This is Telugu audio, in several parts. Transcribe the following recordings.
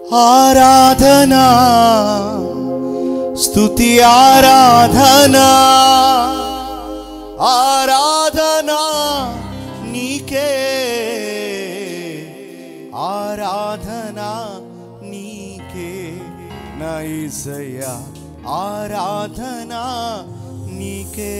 ఆరాధనా స్తుతి ఆరాధనా ఆరాధనా నీకే ఆరాధనా నీకే నా యేసయ్యా ఆరాధనా నీకే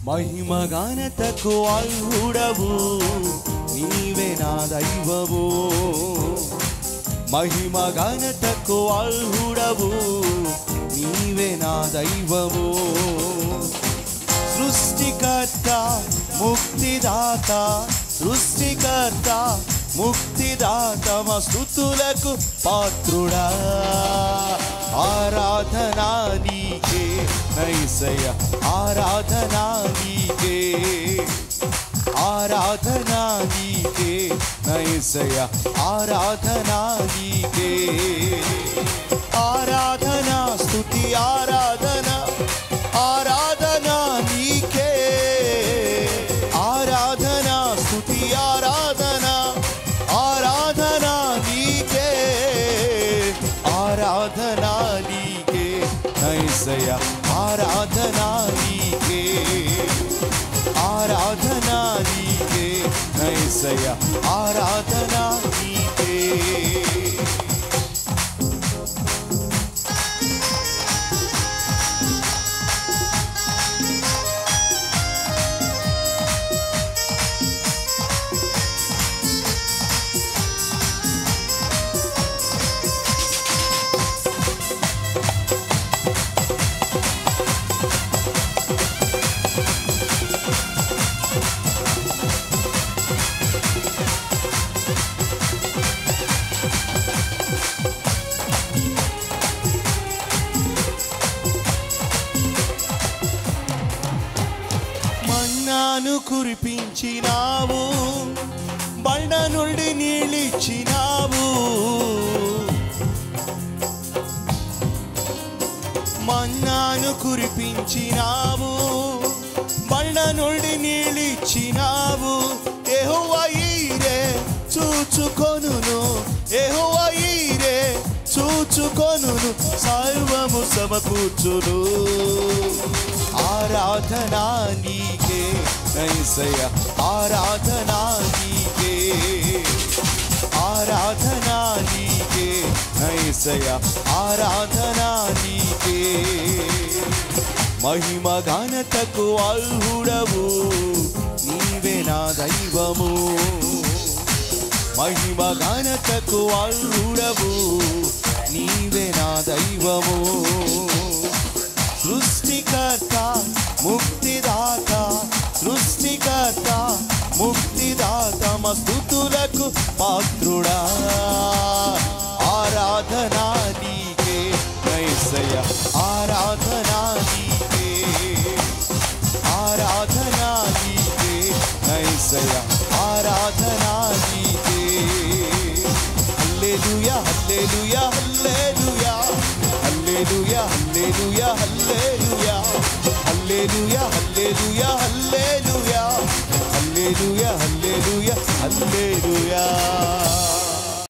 మహిమ ఘనతకు అర్హుడవు నీవే నా దైవము మహిమ ఘనతకు అర్హుడవు నీవే నా దైవము సృష్టికర్త ముక్తిదాత సృష్టికర్త ముక్తిదాత మా స్తుతులకు పాత్రుడా ఆరాధనా నీకే యేసయ్యా ఆరాధనా నీకే ఆరాధనా నీకే యేసయ్యా ఆరాధనా నీకే ఆరాధనా స్తుతి ఆరాధనా ఆరాధనా నీకే ఆరాధనా స్తుతి ఆరాధనా ఆరాధనా నీకే ఆరాధనా నీకే యేసయ్యా ఆరాధనా నీకే ఆరాధనా నీకే యేసయ్యా ఆరాధనా నీకే మన్నాను కురిపించినావు బండ నుండి నీళ్ళిచ్చినావు మన్నాను కురిపించినావు బండ నుండి నీళ్ళిచ్చినావు యెహోవా ఈరే చూచుకొనును యెహోవా ఈరే చూచుకొనును సర్వము సమకూర్చును ఆరాధనా నీకే యేసయ్యా ఆరాధనా నీకే ఆరాధనా నీకే యేసయ్యా ఆరాధనా నీకే మహిమ ఘనతకు అర్హుడవు నీవే నా దైవము మహిమ ఘనతకు అర్హుడవు నీవే నా దైవము సృష్టికర్త ముక్తిదాత సృష్టికర్త ముక్తిదాత మా స్తుతులకు పాత్రుడా ఆరాధనా నీకే యేసయ్యా ఆరాధనా నీకే ఆరాధనా నీకే యేసయ్యా ఆరాధనా నీకే హల్లెలూయా హల్లెలూయా హల్లెలూయా హల్లెలూయా హల్లెలూయా హల్లెలూయా హల్లెలూయా హల్లెలూయా హల్లెలూయా హల్లెలూయా